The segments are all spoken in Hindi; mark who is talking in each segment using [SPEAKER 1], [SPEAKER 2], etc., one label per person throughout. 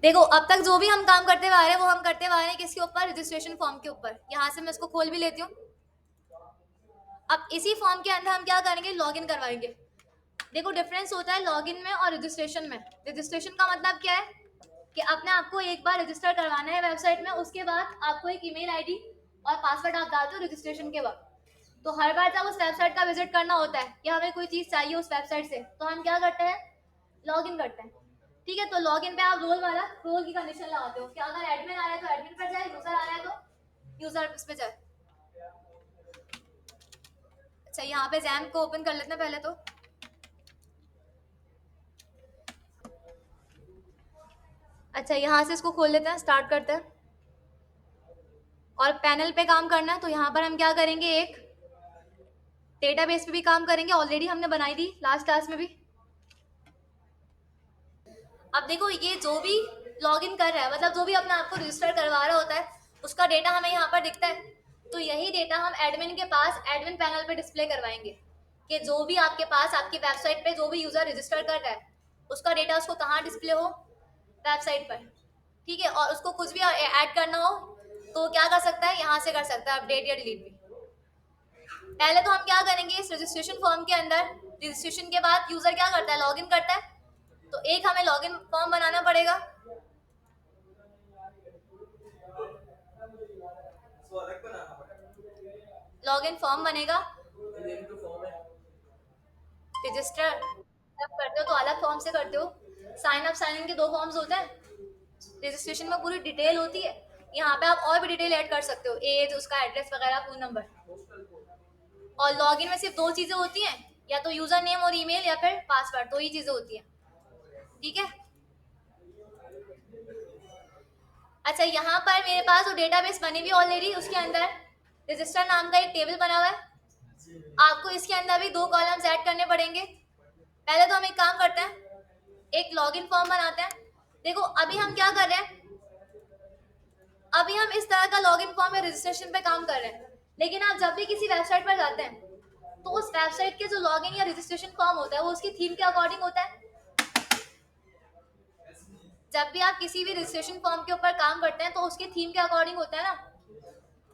[SPEAKER 1] देखो अब तक जो भी हम काम करते हुए आ रहे हैं वो हम करते हुए आ रहे हैं किसके ऊपर, रजिस्ट्रेशन फॉर्म के ऊपर। यहाँ से मैं इसको खोल भी लेती हूँ। अब इसी फॉर्म के अंदर हम क्या करेंगे, लॉगिन करवाएंगे। देखो डिफरेंस होता है लॉगिन में और रजिस्ट्रेशन में। रजिस्ट्रेशन का मतलब क्या है कि अपने आपको एक बार रजिस्टर करवाना है वेबसाइट में, उसके बाद आपको एक ईमेल आईडी और पासवर्ड आप डालते हो रजिस्ट्रेशन के वक्त। तो हर बार जब उस वेबसाइट का विजिट करना होता है या हमें कोई चीज चाहिए उस वेबसाइट से, तो हम क्या करते हैं, लॉग इन करते हैं। ठीक है, तो लॉग इन पे आप रोल की कंडीशन लगाते हो कि अगर एडमिन आ रहा है तो एडमिन पर जाए, यूजर आ रहा है तो यूजर उस पे जाए। अच्छा, यहाँ पे जैम को ओपन कर लेते हैं पहले तो। अच्छा, यहाँ से इसको खोल लेते हैं, स्टार्ट करते हैं। और पैनल पे काम करना है तो यहाँ पर हम क्या करेंगे, एक डेटाबेस पे भी काम करेंगे, ऑलरेडी हमने बनाई थी लास्ट क्लास में भी। अब देखो ये जो भी लॉगिन कर रहा है, मतलब जो भी अपने आप को रजिस्टर करवा रहा होता है, उसका डेटा हमें यहाँ पर दिखता है। तो यही डेटा हम एडमिन के पास एडमिन पैनल पे डिस्प्ले करवाएंगे कि जो भी आपके पास आपकी वेबसाइट पे जो भी यूजर रजिस्टर कर रहा है उसका डेटा उसको कहाँ डिस्प्ले हो, वेबसाइट पर। ठीक है, और उसको कुछ भी ऐड करना हो तो क्या कर सकता है, यहाँ से कर सकता है अपडेट या डिलीट भी। पहले तो हम क्या करेंगे, इस रजिस्ट्रेशन फॉर्म के अंदर रजिस्ट्रेशन के बाद यूजर क्या करता है, लॉगिन करता है। तो एक हमें लॉगिन फॉर्म बनाना पड़ेगा। लॉगिन फॉर्म बनेगा, रजिस्टर जब करते हो तो अलग फॉर्म से करते हो। साइन अप साइन इन के दो फॉर्म्स होते हैं। रजिस्ट्रेशन में पूरी डिटेल होती है, यहाँ पे आप और भी डिटेल ऐड कर सकते हो, एज, उसका एड्रेस वगैरह, फोन नंबर। और लॉगिन में सिर्फ दो चीजें होती हैं, या तो यूजर नेम और ईमेल या फिर पासवर्ड, दो ही चीजें होती हैं। ठीक है। अच्छा, यहाँ पर मेरे पास वो डेटाबेस बनी हुई ऑलरेडी, उसके अंदर रजिस्टर नाम का एक टेबल बना हुआ है। आपको इसके अंदर भी दो कॉलम्स ऐड करने पड़ेंगे। पहले तो हम एक काम करते हैं, एक लॉगिन फॉर्म बनाते हैं। देखो अभी हम क्या कर रहे हैं, अभी हम इस तरह का लॉगिन फॉर्म या रजिस्ट्रेशन पे काम कर रहे हैं। लेकिन आप जब भी किसी वेबसाइट पर जाते हैं तो उस वेबसाइट के जो लॉगिन या रजिस्ट्रेशन फॉर्म होता है वो उसकी थीम के अकॉर्डिंग होता है। जब भी आप किसी भी रजिस्ट्रेशन फॉर्म के ऊपर काम करते हैं तो उसके थीम के अकॉर्डिंग होता है ना।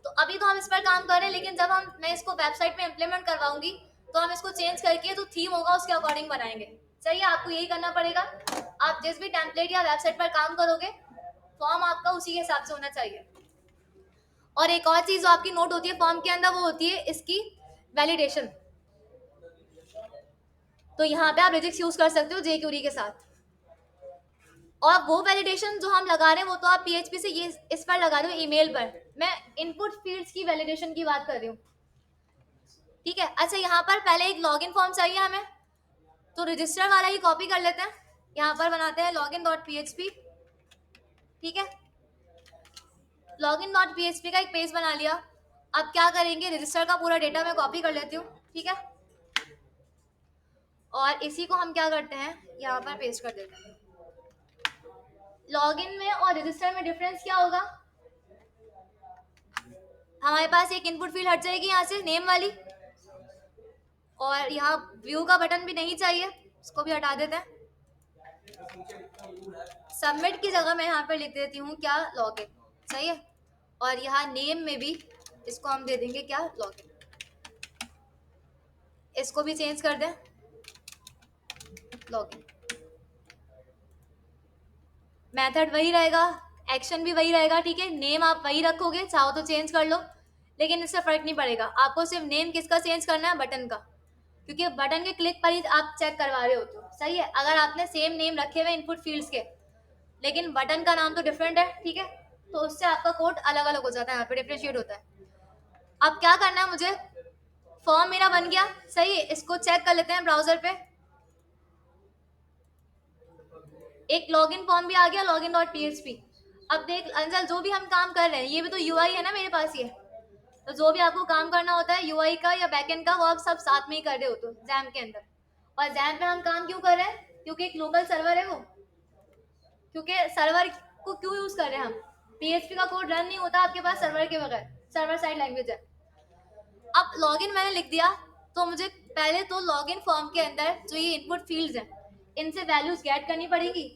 [SPEAKER 1] तो अभी तो हम इस पर काम कर रहे हैं, लेकिन जब मैं इसको वेबसाइट में इम्प्लीमेंट करवाऊंगी तो हम इसको चेंज करके जो थीम होगा उसके अकॉर्डिंग बनाएंगे। सही है, आपको यही करना पड़ेगा। आप जिस भी टेम्पलेट या वेबसाइट पर काम करोगे फॉर्म आपका उसी के हिसाब से होना चाहिए। और एक और चीज जो आपकी नोट होती है फॉर्म के अंदर, वो होती है इसकी वैलिडेशन। तो यहाँ पे आप रिजिक्स यूज कर सकते हो जेक्यूरी के साथ। और वो वैलिडेशन जो हम लगा रहे हैं वो तो आप पीएचपी से ये इस पर लगा रहे हो, ईमेल पर। मैं इनपुट फील्ड्स की वैलिडेशन की बात कर रही हूँ। ठीक है। अच्छा, यहाँ पर पहले एक लॉगिन फॉर्म चाहिए हमें, तो रजिस्टर वाला ही कॉपी कर लेते हैं। यहाँ पर बनाते हैं लॉगिन डॉट पीएचपी। ठीक है, लॉगिन डॉट पीएचपी का एक पेज बना लिया। अब क्या करेंगे, रजिस्टर का पूरा डेटा मैं कॉपी कर लेती हूँ। ठीक है, और इसी को हम क्या करते हैं, यहाँ पर पेस्ट कर देते हैं। लॉगिन में और रजिस्टर में डिफरेंस क्या होगा, हमारे पास एक इनपुट फील्ड हट जाएगी यहाँ से, नेम वाली। और यहाँ व्यू का बटन भी नहीं चाहिए, इसको भी हटा देते हैं। सबमिट की जगह मैं यहाँ पर लिख देती हूँ क्या, लॉगिन। सही है। और यहाँ नेम में भी इसको हम दे देंगे क्या, लॉगिन। इसको भी चेंज कर दें, लॉगिन। मेथड वही रहेगा, एक्शन भी वही रहेगा। ठीक है, नेम आप वही रखोगे, चाहो तो चेंज कर लो, लेकिन इससे फर्क नहीं पड़ेगा। आपको सिर्फ नेम किसका चेंज करना है, बटन का, क्योंकि बटन के क्लिक पर ही आप चेक करवा रहे हो। तो सही है, अगर आपने सेम नेम रखे हुए इनपुट फील्ड्स के, लेकिन बटन का नाम तो डिफरेंट है, ठीक है, तो उससे आपका कोड अलग अलग हो जाता है, यहाँ पे डिफ्रेंशिएट होता है। अब क्या करना है मुझे, फॉर्म मेरा बन गया। सही है, इसको चेक कर लेते हैं ब्राउजर पे। एक लॉगिन फॉर्म भी आ गया, लॉगिन डॉट पीएचपी। अब देख अंजल, जो भी हम काम कर रहे हैं ये भी तो यूआई है ना मेरे पास ये। तो जो भी आपको काम करना होता है यूआई का या बैकएंड का, वो आप सब साथ में ही कर रहे हो तो जैम के अंदर। और जैम पे हम काम क्यों कर रहे हैं, क्योंकि एक लोकल सर्वर है वो। क्योंकि सर्वर को क्यों यूज कर रहे हैं हम, पीएचपी का कोड रन नहीं होता आपके पास सर्वर के बगैर, सर्वर साइड लैंग्वेज है। अब लॉगिन मैंने लिख दिया, तो मुझे पहले तो लॉगिन फॉर्म के अंदर जो ये इनपुट फील्ड्स हैं इनसे वैल्यूज गेट करनी पड़ेगी।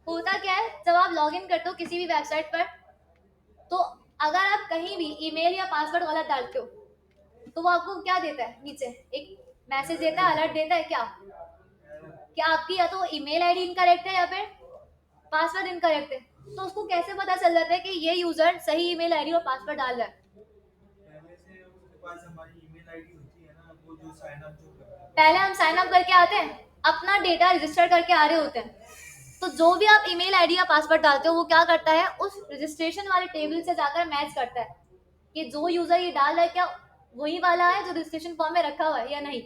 [SPEAKER 1] होता क्या है, जब आप लॉग इन करते हो किसी भी वेबसाइट पर, तो अगर आप कहीं भी ईमेल या पासवर्ड गलत डालते हो तो वो आपको क्या देता है, नीचे एक मैसेज देता है, अलर्ट देता है क्या, कि आपकी या तो ईमेल आईडी इनकरेक्ट है या फिर पासवर्ड इनकरेक्ट है। तो उसको कैसे पता चल जाता है कि ये यूजर सही ईमेल आईडी और पासवर्ड डाल रहा है?
[SPEAKER 2] पहले से उसके पास हमारी ईमेल आईडी होती है ना, वो जो साइन अप जो करता है।
[SPEAKER 1] पहले हम साइन अप करके आते हैं, अपना डेटा रजिस्टर करके आ रहे होते हैं, तो जो भी आप ईमेल आईडी या पासवर्ड डालते हो वो क्या करता है, उस रजिस्ट्रेशन वाले टेबल से जाकर मैच करता है कि जो यूजर ये डाल रहा है क्या वही वाला है जो रजिस्ट्रेशन फॉर्म में रखा हुआ है या नहीं।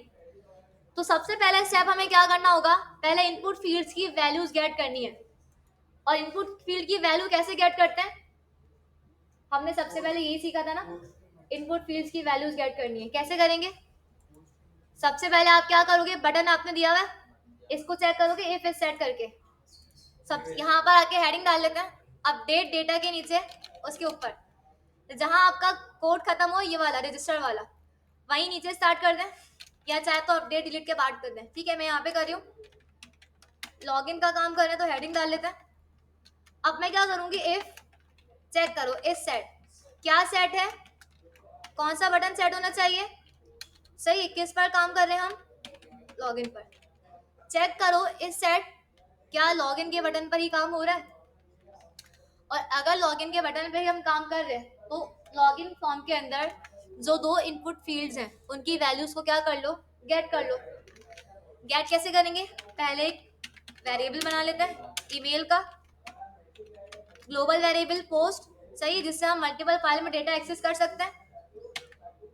[SPEAKER 1] तो सबसे पहले स्टेप हमें क्या करना होगा, पहले इनपुट फील्ड्स की वैल्यूज गेट करनी है। और इनपुट फील्ड की वैल्यू कैसे गेट करते हैं, हमने सबसे पहले यही सीखा था ना, इनपुट फील्ड्स की वैल्यूज गेट करनी है। कैसे करेंगे, सबसे पहले आप क्या करोगे, बटन आपने दिया हुआ है, इसको चेक करोगे इफ इज सेट करके। सब यहाँ पर आके हेडिंग डाल लेते हैं, अपडेट डेटा के नीचे उसके ऊपर जहां आपका कोड खत्म हो, ये वाला रजिस्टर वाला, वहीं नीचे स्टार्ट कर दें, या चाहे तो अपडेट डिलीट के बाद कर दें। ठीक है, मैं यहाँ पे कर रही हूँ, लॉगिन का काम कर रहे हैं तो हेडिंग डाल लेते हैं। अब मैं क्या करूंगी, इफ चेक करो इस सेट, क्या सेट है, कौन सा बटन सेट होना चाहिए, सही किस पर काम कर रहे हैं हम, लॉगिन पर। चेक करो इस सेट, क्या लॉगिन के बटन पर ही काम हो रहा है, और अगर लॉगिन के बटन पे ही हम काम कर रहे हैं तो लॉगिन फॉर्म के अंदर जो दो इनपुट फील्ड्स हैं उनकी वैल्यूज को क्या कर लो, गेट कर लो। गेट कैसे करेंगे, पहले एक वेरिएबल बना लेते हैं ईमेल का, ग्लोबल वेरिएबल पोस्ट, सही, जिससे हम मल्टीपल फाइल में डेटा एक्सेस कर सकते हैं।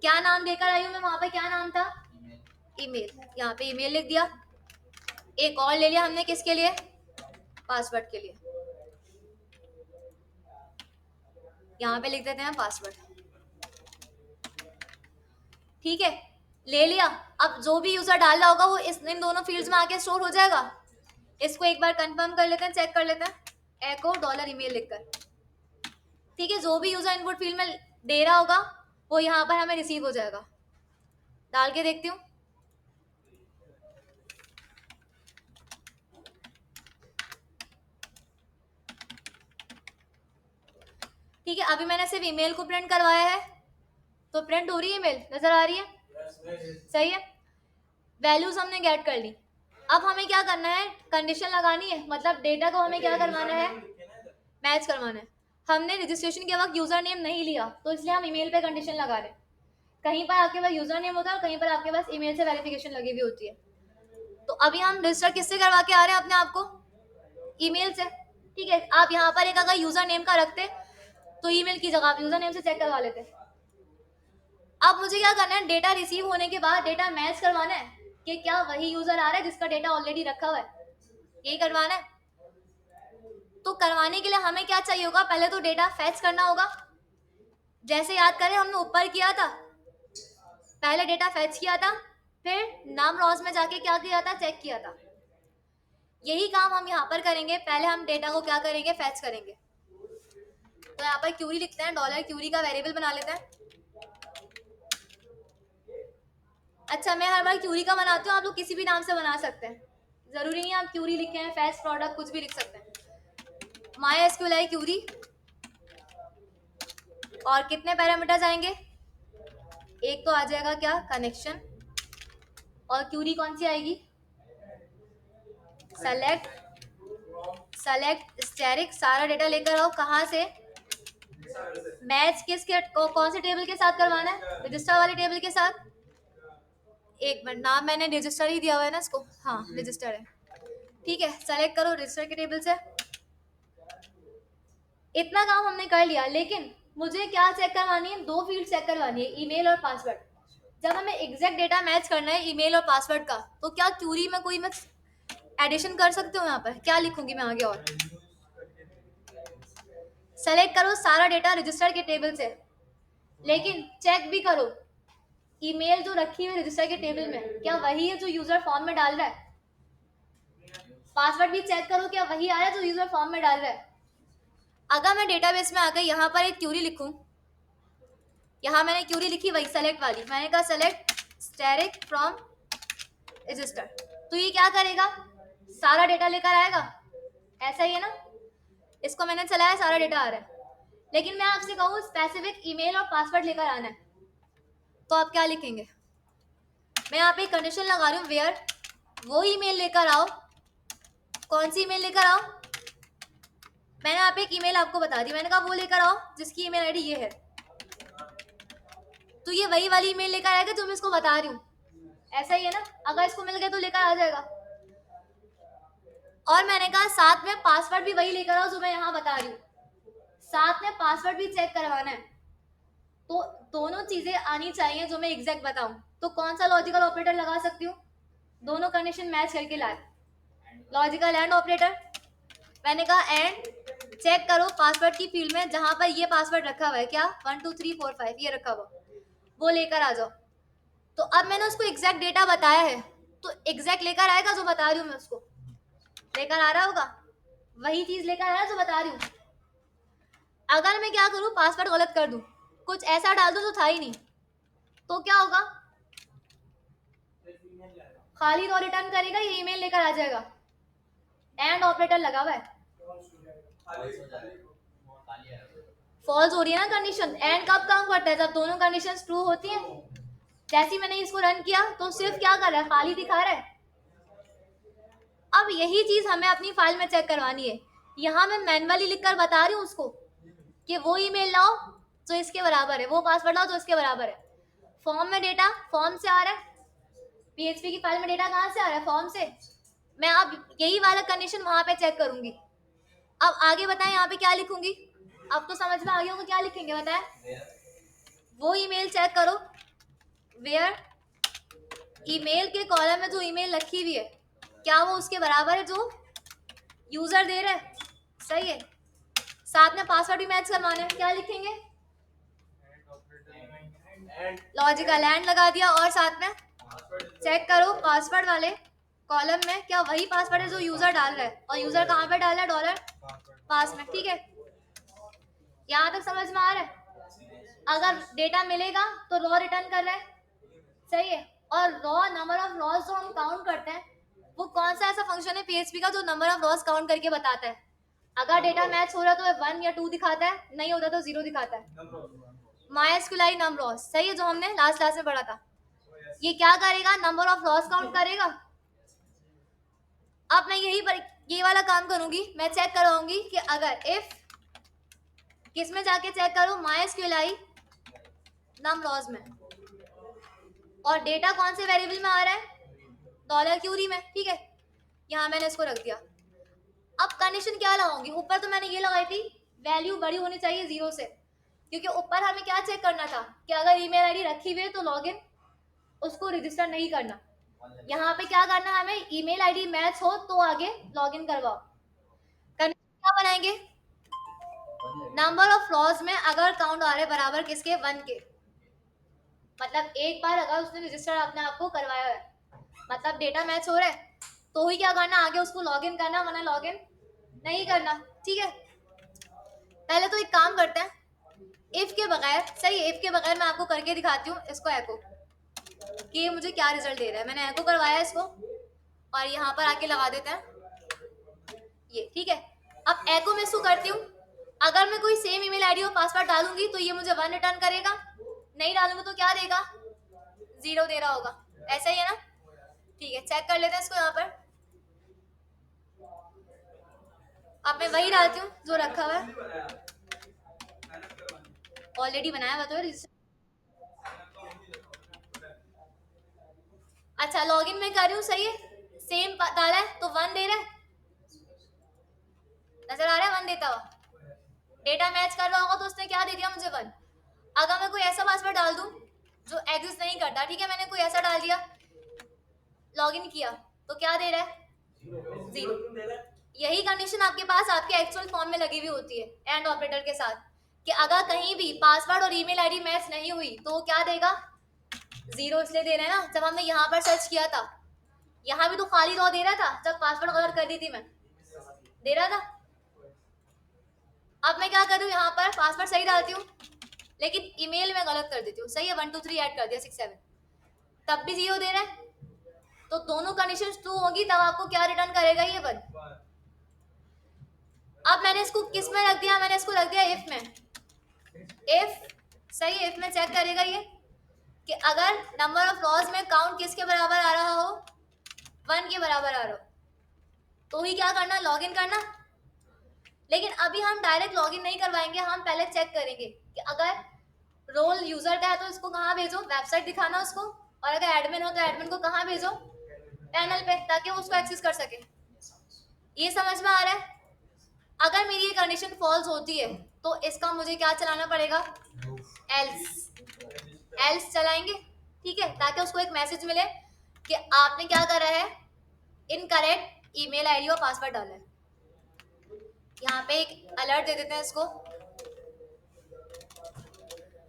[SPEAKER 1] क्या नाम देकर आई हूँ मैं, वहां पे क्या नाम था, ईमेल, यहाँ पे ईमेल लिख दिया। एक और ले लिया हमने किसके लिए, पासवर्ड के लिए, यहाँ पे लिख देते हैं पासवर्ड। ठीक है, ले लिया। अब जो भी यूजर डाल रहा होगा वो इन दोनों फील्ड्स में आके स्टोर हो जाएगा। इसको एक बार कंफर्म कर लेते हैं, चेक कर लेते हैं, एको डॉलर ईमेल लिखकर। ठीक है, जो भी यूजर इनपुट फील्ड में दे रहा होगा वो यहाँ पर हमें रिसीव हो जाएगा। डाल के देखती हूँ, ठीक है, अभी मैंने सिर्फ ईमेल को प्रिंट करवाया है तो प्रिंट हो रही है, ईमेल नजर आ रही है, सही है। वैल्यूज हमने गेट कर ली। अब हमें क्या करना है, कंडीशन लगानी है, मतलब डेटा को हमें क्या करवाना है, मैच करवाना है। हमने रजिस्ट्रेशन के वक्त यूजर नेम नहीं लिया तो इसलिए हम ईमेल पे कंडीशन लगा रहे हैं। कहीं पर आपके पास यूजर नेम होता है और कहीं पर आपके पास ईमेल से वेरिफिकेशन लगी हुई होती है। तो अभी हम रजिस्टर किससे करवा के आ रहे हैं अपने आप को, ईमेल से। ठीक है, आप यहाँ पर एक अगर यूजर नेम का रखते तो ईमेल की जगह आप यूजर नेम से चेक करवा लेते। अब मुझे क्या करना है, डेटा रिसीव होने के बाद डेटा मैच करवाना है कि क्या वही यूजर आ रहा है जिसका डेटा ऑलरेडी रखा हुआ है, यही करवाना है। तो करवाने के लिए हमें क्या चाहिए होगा, पहले तो डेटा फैच करना होगा। जैसे याद करें हमने ऊपर किया था, पहले डेटा फैच किया था, फिर नाम रॉज में जाके क्या किया था, चेक किया था। यही काम हम यहाँ पर करेंगे, पहले हम डेटा को क्या करेंगे, फैच करेंगे। तो यहाँ पर क्यूरी लिखते हैं, डॉलर क्यूरी का वेरिएबल बना लेते हैं। अच्छा, मैं हर बार क्यूरी का बनाती हूँ, आप लोग किसी भी नाम से बना सकते हैं, जरूरी नहीं आप क्यूरी लिखें, फैच प्रोडक्ट कुछ भी लिख सकते हैं। MySQL क्यूरी, और कितने पैरामीटर्स आएंगे, एक तो आ जाएगा क्या, कनेक्शन, और क्यूरी कौन सी आएगी, सेलेक्ट स्टैटिक, सारा डेटा लेकर आओ, कहाँ से, मैच किसके कौन से टेबल के साथ करवाना है, रजिस्टर वाले टेबल के साथ। एक मिनट, नाम मैंने रजिस्टर ही दिया हुआ है ना इसको, हाँ रजिस्टर है। ठीक है, सेलेक्ट करो रजिस्टर के टेबल से। इतना काम हमने कर लिया, लेकिन मुझे क्या चेक करवानी है, दो फील्ड चेक करवानी है, ईमेल और पासवर्ड। जब हमें एग्जैक्ट डेटा मैच करना है ईमेल और पासवर्ड का, तो क्या क्यूरी में कोई मैं एडिशन कर सकती हूँ, यहाँ पर क्या लिखूंगी मैं आगे, और सेलेक्ट करो सारा डेटा रजिस्टर के टेबल से, लेकिन चेक भी करो ईमेल जो रखी हुई रजिस्टर के टेबल में क्या वही है जो यूजर फॉर्म में डाल रहा है, पासवर्ड भी चेक करो क्या वही आ रहा है जो यूजर फॉर्म में डाल रहा है। अगर मैं डेटाबेस में आकर यहाँ पर एक क्यूरी लिखूं, यहाँ मैंने क्यूरी लिखी वही सेलेक्ट वाली, मैंने कहा सेलेक्ट स्टैटिक फ्रॉम रजिस्टर, तो ये क्या करेगा, सारा डेटा लेकर आएगा, ऐसा ही है ना, इसको मैंने चलाया, सारा डेटा आ रहा है। लेकिन मैं आपसे कहूँ स्पेसिफिक ईमेल और पासवर्ड लेकर आना है, तो आप क्या लिखेंगे? मैं यहाँ पे कंडीशन लगा रही हूँ, वेयर वो ईमेल लेकर आओ। कौन सी ईमेल लेकर आओ? मैंने यहाँ पे एक ईमेल आपको बता दी, मैंने कहा वो लेकर आओ जिसकी ईमेल आईडी ये है। तो ये वही वाली ईमेल लेकर आएगा जो मैं इसको बता रही हूँ, ऐसा ही है ना। अगर इसको मिल गया तो लेकर आ जाएगा। और मैंने कहा साथ में पासवर्ड भी वही लेकर आओ जो मैं यहाँ बता रही हूँ, साथ में पासवर्ड भी चेक करवाना है। तो दोनों चीजें आनी चाहिए जो मैं एग्जैक्ट बताऊं। तो कौन सा लॉजिकल ऑपरेटर लगा सकती हूँ? दोनों कंडीशन मैच करके लाए, लॉजिकल एंड ऑपरेटर। मैंने कहा एंड चेक करो पासवर्ड की फील्ड में जहां पर ये पासवर्ड रखा हुआ है, क्या 1 2 3 4 5 ये रखा हुआ, वो लेकर आ जाओ। तो अब मैंने उसको एग्जैक्ट डेटा बताया है, तो एग्जैक्ट लेकर आएगा जो बता रही हूँ मैं, उसको लेकर आ रहा होगा, वही चीज लेकर आ रहा है जो बता रही हूँ। अगर मैं क्या करूँ, पासवर्ड गलत कर दूं, कुछ ऐसा डाल दूं जो था ही नहीं, तो क्या होगा? खाली रो रिटर्न करेगा, ये ईमेल लेकर आ जाएगा। एंड ऑपरेटर लगा हुआ है, फॉल्स हो रही है ना कंडीशन। एंड कब काम करता है? जब दोनों कंडीशंस ट्रू होती हैं। जैसे ही मैंने इसको रन किया तो सिर्फ क्या कर रहा है, खाली दिखा रहा है। अब यही चीज हमें अपनी फाइल में चेक करवानी है। यहाँ मैं मैनुअली लिखकर बता रही हूँ उसको कि वो ईमेल लाओ जो इसके बराबर है, वो पासवर्ड लाओ जो इसके बराबर है। फॉर्म में डेटा फॉर्म से आ रहा है, पीएचपी की फाइल में डेटा कहाँ से आ रहा है? फॉर्म से। मैं अब यही वाला कंडीशन वहां पे चेक करूंगी। अब आगे बताएं यहाँ पे क्या लिखूंगी? अब तो समझ में आ गया होगा क्या लिखेंगे, बताएं। वो ईमेल चेक करो, वेयर ईमेल के कॉलम में जो ईमेल रखी हुई है क्या वो उसके बराबर है जो यूजर दे रहा है? सही है। साथ में पासवर्ड भी मैच करवाना है, क्या लिखेंगे? लॉजिकल एंड लगा दिया, और साथ में चेक करो पासवर्ड वाले कॉलम में क्या वही पासवर्ड है जो यूजर डाल रहा है, और यूजर कहाँ पे डाल रहा है? डॉलर पास में। ठीक है, यहाँ तक समझ में आ रहा है? अगर डेटा मिलेगा तो रॉ रिटर्न कर रहा है, सही है। और रॉ नंबर ऑफ रॉज जो हम काउंट करते हैं, वो कौन सा ऐसा फंक्शन है पीएचपी का जो नंबर ऑफ रॉज काउंट करके बताता है? अगर डेटा मैच हो रहा है तो 1 या 2 दिखाता है, नहीं होता तो 0 दिखाता है। माइस्क्यूलाई नम रॉज, सही है, जो हमने लास्ट क्लास में पढ़ा था। ये क्या करेगा? नंबर ऑफ रॉज काउंट करेगा। अब मैं ये वाला काम करूंगी, मैं चेक करवाऊंगी कि अगर इफ किस में जाके चेक करूं, माइस्क्यूलाई नम रॉज में, और डेटा कौन से वेरिएबल में आ रहा है? डॉलर क्यूरी में। ठीक है, यहाँ मैंने इसको रख दिया। अब कंडीशन क्या लगाऊंगी? ऊपर तो मैंने ये लगाई थी, वैल्यू बड़ी होनी चाहिए 0 से, क्योंकि ऊपर हमें क्या चेक करना था कि अगर ईमेल आईडी रखी हुई है तो लॉगिन उसको रजिस्टर नहीं करना। यहाँ पे क्या करना है हमें? ईमेल आईडी मैच हो तो आगे लॉगिन करवाओ। कंडीशन क्या बनाएंगे? नंबर ऑफ फ्लॉज में अगर काउंट आ रहे बराबर किसके? 1 के। मतलब एक बार अगर उसने रजिस्टर अपने आप को करवाया है, मतलब डेटा मैच हो रहा है, तो ही क्या करना, आगे उसको लॉगिन करना, वरना लॉगिन नहीं करना। ठीक है, पहले तो एक काम करते हैं, इफ के बगैर, सही है, इफ के बगैर मैं आपको करके दिखाती हूँ इसको एको, कि ये मुझे क्या रिजल्ट दे रहा है। मैंने एको करवाया इसको, और यहाँ पर आके लगा देते हैं ये। ठीक है, अब एको में इसको करती हूँ। अगर मैं कोई सेम ईमेल आईडी और पासवर्ड डालूंगी तो ये मुझे 1 रिटर्न करेगा, नहीं डालूंगी तो क्या देगा? 0 दे रहा होगा। ऐसा ही है ना? ठीक है, चेक कर लेते हैं इसको। यहाँ पर अब मैं वही डालती हूँ जो रखा हुआ है, ऑलरेडी बनाया हुआ तो है रजिस्टर। अच्छा, लॉगिन में कर रही हूँ, सही है, सेम डाला है तो 1 दे रहा है, नजर आ रहा है 1 देता हुआ। डेटा मैच कर रहा होगा तो उसने क्या दे दिया मुझे? 1। अगर मैं कोई ऐसा पासवर्ड डाल दूं जो एग्जिस्ट नहीं करता, ठीक है, मैंने कोई ऐसा डाल दिया, लॉगिन किया, तो क्या दे रहा है? 0। यही कंडीशन आपके पास आपके एक्चुअल फॉर्म में लगी हुई होती है एंड ऑपरेटर के साथ, कि अगर कहीं भी पासवर्ड और ईमेल आईडी मैच नहीं हुई तो क्या देगा? 0 इसलिए दे रहे हैं ना। जब हमने यहाँ पर सर्च किया था, यहाँ भी तो खाली रॉ दे रहा था, जब पासवर्ड गलत कर दी थी मैं, दे रहा था। अब मैं क्या कर रही हूँ, यहाँ पर पासवर्ड सही डालती हूँ, लेकिन ईमेल में गलत कर देती हूँ, सही है, 1 2 3 ऐड कर दिया 6 7, तब भी 0 दे रहा है। तो दोनों कंडीशन ट्रू होगी तब आपको क्या रिटर्न करेगा? ये 1। मैंने इसको किस में रख दिया, मैंने इसको रख दिया इफ में। इफ सही है, इफ में चेक करेगा ये कि अगर नंबर ऑफ रॉज में काउंट किसके बराबर आ रहा हो, 1 के बराबर आ रहा हो, तो ही क्या करना, लॉग इन करना। लेकिन अभी हम डायरेक्ट लॉग इन नहीं करवाएंगे, हम पहले चेक करेंगे कि अगर रोल यूजर का है तो इसको कहाँ भेजो, वेबसाइट दिखाना उसको, और अगर एडमिन हो तो एडमिन को कहाँ भेजो, पैनल पे, ताकि वो उसको एक्सेस कर सके। ये समझ में आ रहा है? अगर मेरी ये कंडीशन फॉल्स होती है तो इसका मुझे क्या चलाना पड़ेगा, एल्स। एल्स चलाएंगे, ठीक है, ताकि उसको एक मैसेज मिले कि आपने क्या करा है, इनकरेक्ट ईमेल आईडी और पासवर्ड डाला है। यहाँ पे एक अलर्ट दे देते हैं इसको।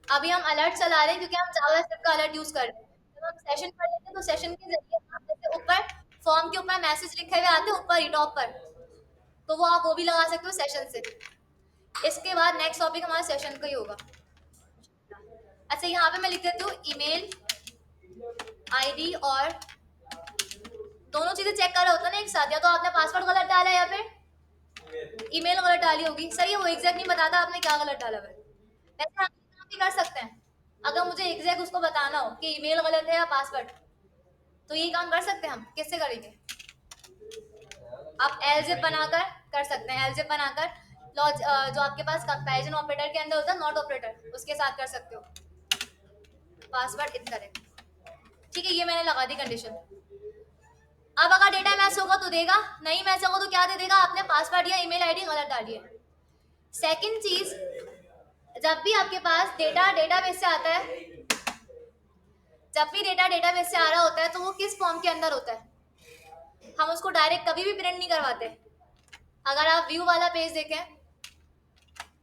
[SPEAKER 1] अभी हम अलर्ट चला रहे हैं क्योंकि हम जावास्क्रिप्ट का अलर्ट यूज कर रहे हैं। जब हम सेशन कर लेते हैं तो सेशन के जरिए आप जैसे ऊपर फॉर्म के ऊपर मैसेज लिखे हुए आते हैं ऊपर ही टॉप पर, तो वो आप वो भी लगा सकते हो सेशन से। इसके बाद नेक्स्ट टॉपिक हमारा सेशन का ही होगा। अच्छा, यहाँ पे मैं लिख देती हूँ ईमेल आईडी, और दोनों चीजें चेक कर रहा होता है ना एक साथ, या तो आपने पासवर्ड गलत डाला है या फिर ईमेल गलत डाली होगी। सही है, वो एग्जैक्ट नहीं बताता आपने क्या गलत डाला है। वैसे हम ये काम भी कर सकते हैं, अगर मुझे एग्जैक्ट उसको बताना हो कि ईमेल गलत है या पासवर्ड, तो ये काम कर सकते हैं हम। किससे करेंगे, आप एलजिप बनाकर कर सकते हैं। एलजिप बनाकर जो आपके पास कंपैरिजन ऑपरेटर के अंदर होता है, नॉट ऑपरेटर, उसके साथ कर सकते हो। पासवर्ड इनकरेक्ट, ठीक है, ये मैंने लगा दी कंडीशन। अब अगर डेटा मैच होगा तो देगा, नहीं मैच होगा तो क्या दे देगा, आपने पासवर्ड या ईमेल आईडी गलत डाली है। सेकंड चीज, जब भी आपके पास डेटा डेटाबेस से आता है, जब भी डेटा डेटाबेस से आ रहा होता है तो वो किस फॉर्म के अंदर होता है, हम उसको डायरेक्ट कभी भी प्रिंट नहीं करवाते। अगर आप व्यू वाला पेज देखें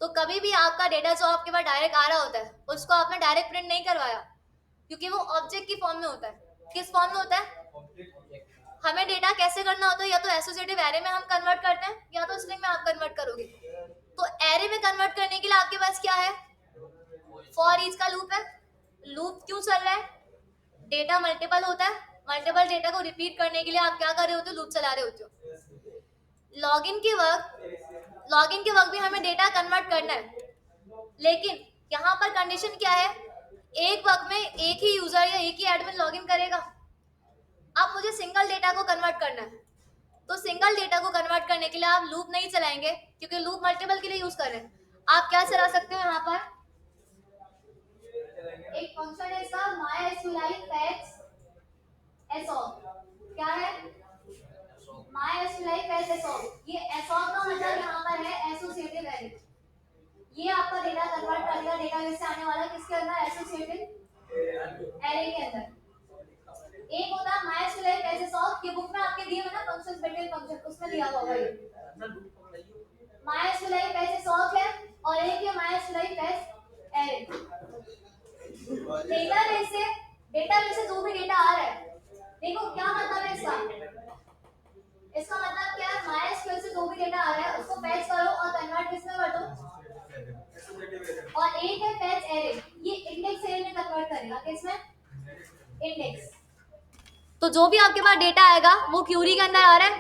[SPEAKER 1] तो कभी भी आपका डेटा जो आपके पास डायरेक्ट आ रहा होता है उसको आपने डायरेक्ट प्रिंट नहीं करवाया, क्योंकि वो ऑब्जेक्ट की फॉर्म में होता है। किस फॉर्म में होता है, हमें डेटा कैसे करना होता है, या तो एसोसिएटिव एरे में हम कन्वर्ट करते हैं या तो स्ट्रिंग में आप कन्वर्ट करोगे। तो एरे में कन्वर्ट करने के लिए आपके पास क्या है, फॉर ईच का लूप है। लूप क्यों चल रहा है, डेटा मल्टीपल होता है, मल्टीपल डेटा को रिपीट करने के लिए आप क्या कर रहे होते हो, लूप चला रहे होते हो। लॉगिन के वक्त भी हमें डेटा कन्वर्ट करना है, लेकिन यहाँ पर कंडीशन क्या है, एक वक्त में एक ही यूजर या एक ही एडमिन लॉगिन करेगा। अब मुझे सिंगल डेटा को कन्वर्ट करना है, तो सिंगल डेटा को कन्वर्ट करने के लिए आप लूप नहीं चलाएंगे, क्योंकि लूप मल्टीपल के लिए यूज कर रहे हैं। आप क्या चला सकते हो, यहाँ पर एक फंक्शन है इसका mysqli fetch assoc। क्या है, mysqli fetch assoc। ये assoc का मतलब यहाँ पर है एसोसिएटिव एरे। ये आपका डेटा कन्वर्ट करेगा डेटाबेस से आने वाला किसके अंदर, एसोसिएटिव एरे के अंदर। एक होता है mysqli fetch assoc, ये बुक में आपके दिए हुए ना फंक्शंस बिल्ट फंक्शन, उसमें दिया हुआ है mysqli fetch assoc है, और एक है mysqli fetch array। डेटाबेस से जो भी डेटा आ रहा है, देखो क्या मतलब है इसका, इसका मतलब क्या है, MySQL से जो भी डेटा आ रहा है उसको फैच करो और कन्वर्ट किसमें कर दो, और एक है फैच एरे, ये इंडेक्स एरे में कन्वर्ट करेगा, किसमें, इंडेक्स। तो जो भी आपके पास डेटा आएगा वो क्यूरी के अंदर आ रहा है,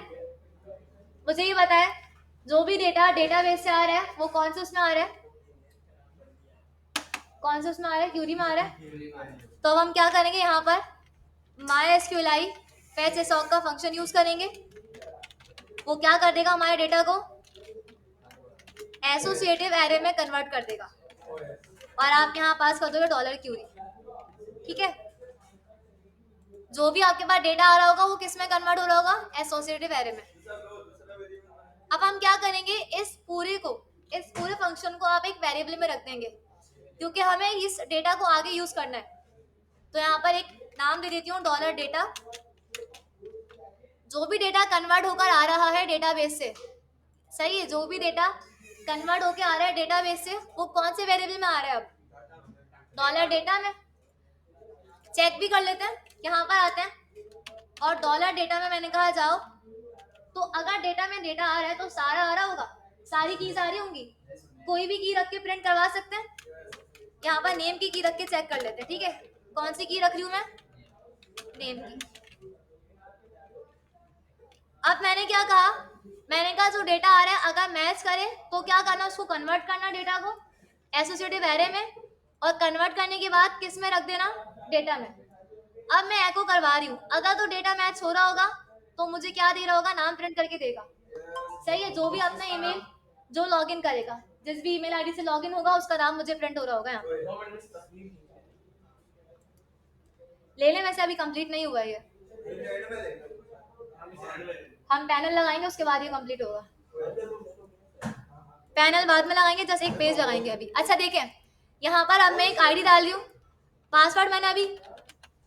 [SPEAKER 1] मुझे ये बताए, जो भी डेटा डेटाबेस से आ रहा है वो कौन से उसमें आ रहा है, कौन से उसमें आ रहा है, क्यूरी में आ रहा है। तो अब हम क्या करेंगे, यहाँ पर mysqli fetch assoc का फंक्शन यूज करेंगे। वो क्या कर देगा, हमारे डेटा को एसोसिएटिव एरे में कन्वर्ट कर देगा, और आप यहाँ पास कर दोगे डॉलर क्यूरी, ठीक है। जो भी आपके पास डेटा आ रहा होगा वो किस में कन्वर्ट हो रहा होगा, एसोसिएटिव एरे में। अब हम क्या करेंगे, इस पूरे फंक्शन को आप एक वेरिएबल में रख देंगे, क्योंकि हमें इस डेटा को आगे यूज करना है। तो यहाँ पर एक नाम दे देती हूँ, डॉलर डेटा। जो भी डेटा कन्वर्ट होकर आ रहा है डेटाबेस से, सही है, जो भी डेटा कन्वर्ट होकर आ रहा है डेटाबेस से, वो कौन से वेरिएबल में आ रहा है, अब डॉलर डेटा में। चेक भी कर लेते हैं, यहाँ पर आते हैं और डॉलर डेटा में मैंने कहा जाओ, तो अगर डेटा में डेटा आ रहा है तो सारा आ रहा होगा, सारी कीज आ रही होंगी, कोई भी की रख के प्रिंट करवा सकते हैं। यहाँ पर नेम की रख के चेक कर लेते हैं, ठीक है, कौन सी की रख रही हूँ मैं, नेम की। अब मैंने क्या कहा, मैंने कहा जो डेटा आ रहा है अगर मैच करे तो क्या करना, उसको कन्वर्ट करना डेटा को एसोसिएटिव एरे में, और कन्वर्ट करने के बाद किस में रख देना, डेटा में। अब मैं एको करवा रही हूँ, अगर तो डेटा मैच हो रहा होगा तो मुझे क्या दे रहा होगा, नाम प्रिंट करके देगा। सही है, जो भी अपना ईमेल जो लॉगिन करेगा, जिस भी ईमेल आईडी से लॉगिन होगा उसका नाम मुझे प्रिंट हो रहा होगा यहाँ। ले लें, वैसे अभी कंप्लीट नहीं हुआ ये, हम पैनल लगाएंगे उसके बाद ये कंप्लीट होगा। पैनल बाद में लगाएंगे, जस्ट एक पेज लगाएंगे अभी। अच्छा देखें, यहाँ पर अब मैं एक आईडी डाल रही हूँ, पासवर्ड मैंने अभी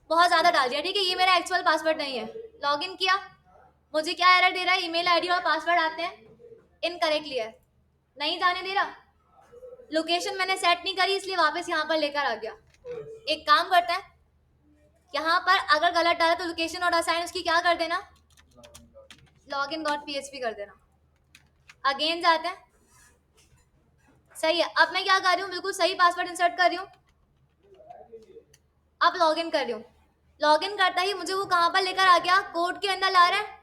[SPEAKER 1] बहुत ज़्यादा डाल दिया, ठीक है, ये मेरा एक्चुअल पासवर्ड नहीं है। लॉगिन किया, मुझे क्या एरर दे रहा है, ईमेल आईडी और पासवर्ड आते हैं इनकरेक्टली है, नहीं जाने दे रहा। लोकेशन मैंने सेट नहीं करी इसलिए वापस यहाँ पर लेकर आ गया। एक काम करते हैं, यहाँ पर अगर गलत डाला तो लोकेशन और असाइन उसकी क्या कर देना, login.php कर देना। अगेन जाते हैं, सही है। अब मैं क्या कर रही हूँ, बिल्कुल सही पासवर्ड इंसर्ट कर रही हूँ, अब लॉगिन कर रही हूँ। लॉगिन करता ही मुझे वो कहाँ पर लेकर आ गया, कोड के अंदर ला रहा है,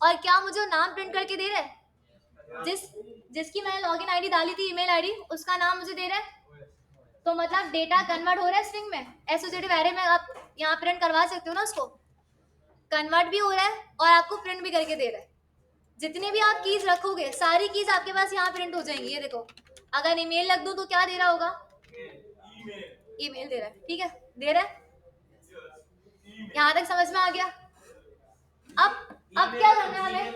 [SPEAKER 1] और क्या मुझे वो नाम प्रिंट करके दे रहा है, जिसकी मैंने लॉगिन आईडी डाली थी, ईमेल आईडी, उसका नाम मुझे दे रहा है। तो मतलब डेटा कन्वर्ट हो रहा है स्ट्रिंग में, एसोसिएटिव एरे में आप यहाँ प्रिंट करवा सकते हो ना, उसको कन्वर्ट भी हो रहा है और आपको प्रिंट भी करके दे रहा है। जितनी भी आप कीज रखोगे सारी कीज आपके पास यहाँ प्रिंट हो जाएंगी। ये देखो, अगर ईमेल रख दूं तो क्या दे रहा होगा, ईमेल दे रहा है, ठीक है, दे रहा है। यहाँ तक समझ में आ गया। अब क्या करना है हमें,